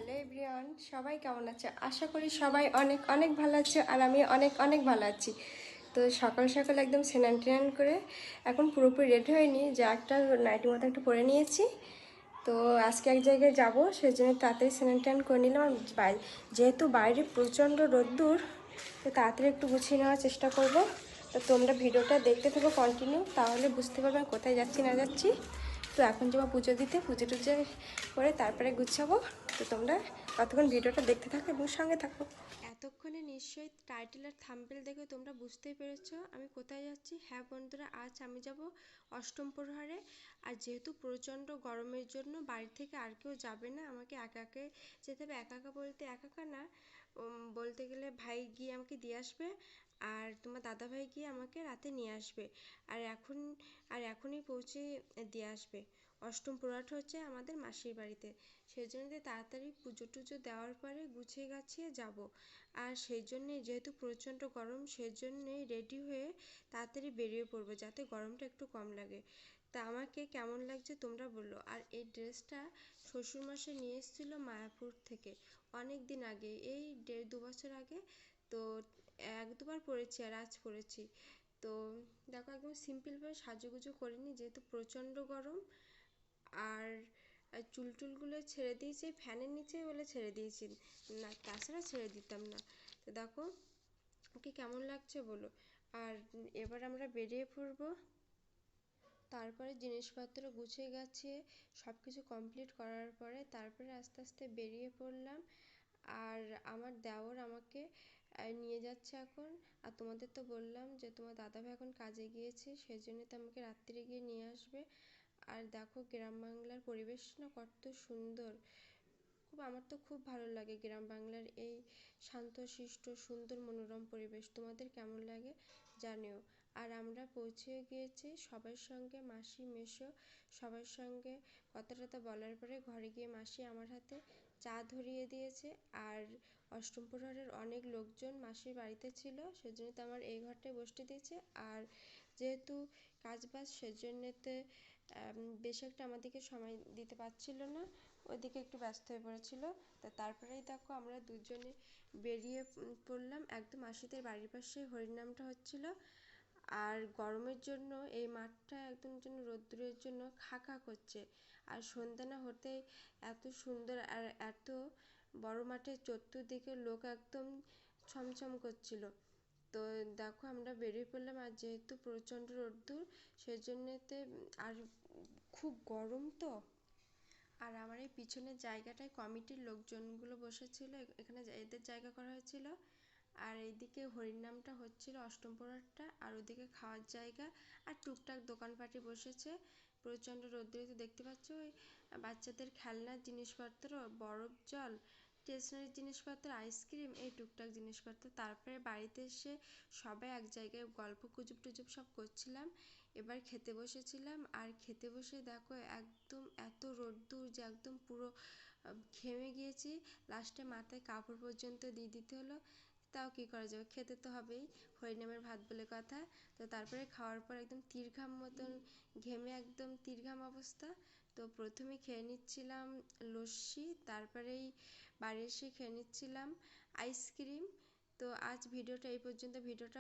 Hello everyone, সবাই কেমন আছে? আশা করি সবাই অনেক অনেক ভালো আছে, আর আমি অনেক অনেক ভালো আছি। তো সকাল সকাল একদম স্নান টান করে এখন পুরোপুরি রেডি হয়নি, যে একটা নাইটি মতো একটা পরে নিয়েছি। তো আজকে এক জায়গায় যাব, সেই জন্য তাড়াতাড়ি স্নান টান করে নিলাম। আর যেহেতু বাইরে প্রচণ্ড রোদ্দুর, তো তাড়াতাড়ি একটু গুছিয়ে নেওয়ার চেষ্টা করব। তো তোমরা ভিডিওটা দেখতে থাকো কন্টিনিউ, তাহলে বুঝতে পারবে আমি কোথায় যাচ্ছি না যাচ্ছি। তো এখন যাবো পুজো দিতে, পুজো টুজো করে তারপরে গুছাবো। তো তোমরা কতক্ষণ ভিডিওটা দেখতে থাকো এবং সঙ্গে থাকো। এতক্ষণে নিশ্চয়ই টাইটেল আর থাম্বনেল দেখে তোমরা বুঝতেই পেরেছো আমি কোথায় যাচ্ছি। হ্যাঁ বন্ধুরা, আজ আমি যাব অষ্টম প্রহরে। আর যেহেতু প্রচণ্ড গরমের জন্য বাড়ি থেকে আর কেউ যাবে না, আমাকে একা একা যেতে হবে। একা একা বলতে একা একা না, বলতে গেলে ভাই গিয়ে আমাকে দিয়ে আসবে, আর তোমার দাদা ভাই গিয়ে আমাকে রাতে নিয়ে আসবে। আর এখনই পৌঁছে দিয়ে আসবে। অষ্টম প্রহরটা হচ্ছে আমাদের মাসির বাড়িতে, সেই জন্য তাড়াতাড়ি পুজো টুজো দেওয়ার পরে গুছিয়ে গাছিয়ে যাব। আর সেই জন্যে যেহেতু প্রচণ্ড গরম, সেই জন্যেই রেডি হয়ে তাড়াতাড়ি বেরিয়ে পড়বো, যাতে গরমটা একটু কম লাগে। তা আমাকে কেমন লাগছে তোমরা বললো। আর এই ড্রেসটা শ্বশুরমশাই নিয়ে এসেছিলো মায়াপুর থেকে অনেক দিন আগে, এই 1.5-2 বছর আগে। তো এক দুবার পরেছি, আর আজ পরেছি। তো দেখো একদম সিম্পলভাবে সাজুগুজু করিনি, যেহেতু প্রচণ্ড গরম। আর চুল টুলগুলো ছেড়ে দিয়েছি ফ্যানের নিচে বলে ছেড়ে দিয়েছি, না তাছাড়া ছেড়ে দিতাম না। তো দেখো ওকে কেমন লাগছে বলো। আর এবার আমরা বেরিয়ে পড়বো। তারপরে জিনিসপত্র গুছিয়ে গাছিয়ে সব কিছু কমপ্লিট করার পরে তারপরে আস্তে আস্তে বেরিয়ে পড়লাম। আর আমার দেওর আমাকে নিয়ে যাচ্ছে এখন। আর তোমাদের তো বললাম যে তোমার দাদাভাই এখন কাজে গিয়েছে, সেই জন্য তো আমাকে রাত্রে গিয়ে নিয়ে আসবে। আর দেখো গ্রাম বাংলার পরিবেশ না কত সুন্দর, আমার তো খুব ভালো লাগে গ্রাম বাংলার এই শান্তশিষ্ট সুন্দর মনোরম পরিবেশ। তোমাদের কেমন লাগে জানিও। আর আমরা পৌঁছে গিয়েছি সবার সঙ্গে, মাসি মেসো সবার সঙ্গে কথা টথা বলার পরে ঘরে গিয়ে মাসি আমার হাতে চা ধরিয়ে দিয়েছে। আর অষ্টম প্রহরের অনেক লোকজন মাসির বাড়িতে ছিল, সেজন্য তো আমার এই ঘরটায় বসতে দিয়েছে। আর যেহেতু কাজবাজ সেজন্যতে বেশি একটা আমাদেরকে সময় দিতে পারছিল না, ওইদিকে একটু ব্যস্ত হয়ে পড়েছিল। তারপরেই দেখো আমরা দুজনে বেরিয়ে পড়লাম। একদম মাসিদের বাড়ির পাশে হরিনামটা হচ্ছিল। আর গরমের জন্য এই মাঠটা একদম যেন রোদ্দুরের জন্য খা খা করছে। আর সন্ধ্যা না হতেই এত সুন্দর আর এত বড় মাঠে চতুর্দিকে লোক একদম ছমছম করছিল। তো দেখো আমরা বেরিয়ে পড়লাম, আর যেহেতু প্রচণ্ড রোদ্দুর সেজন্যতে আর খুব গরম তো। আর আমার এই পিছনের জায়গাটায় কমিটির লোকজনগুলো বসেছিল, এখানে এদের জায়গা করা হয়েছিল। আর এইদিকে হরিনামটা হচ্ছিল অষ্টম প্রহরটা, আর ওদিকে খাওয়ার জায়গা আর টুকটাক দোকানপাটি বসেছে। প্রচণ্ড রোদ্দুরে তো দেখতে পাচ্ছ ওই বাচ্চাদের খেলনার জিনিসপত্র, বরফ জল, স্টেশনারি জিনিসপত্র, আইসক্রিম, এই টুকটাক জিনিসপত্র। তারপরে বাড়িতে এসে সবাই এক জায়গায় গল্প গুজব টুজব সব করছিলাম। এবার খেতে বসেছিলাম, আর খেতে বসে দেখো একদম এত রোদ্দুর যে একদম পুরো ঘেমে গিয়েছি। লাস্টে মাথায় কাপড় পর্যন্ত দিয়ে দিতে হলো, তাও কী করা যাবে, খেতে তো হবেই, হরিনামের ভাত বলে কথা। তো তারপরে খাওয়ার পর একদম তিরঘাম মতন ঘেমে একদম তিরঘাম অবস্থা। তো প্রথমে খেয়ে নিচ্ছিলাম লস্যি, তারপরেই বাড়ি এসে খেয়ে নিচ্ছিলাম আইসক্রিম। তো আজ ভিডিওটা এই পর্যন্ত। ভিডিওটা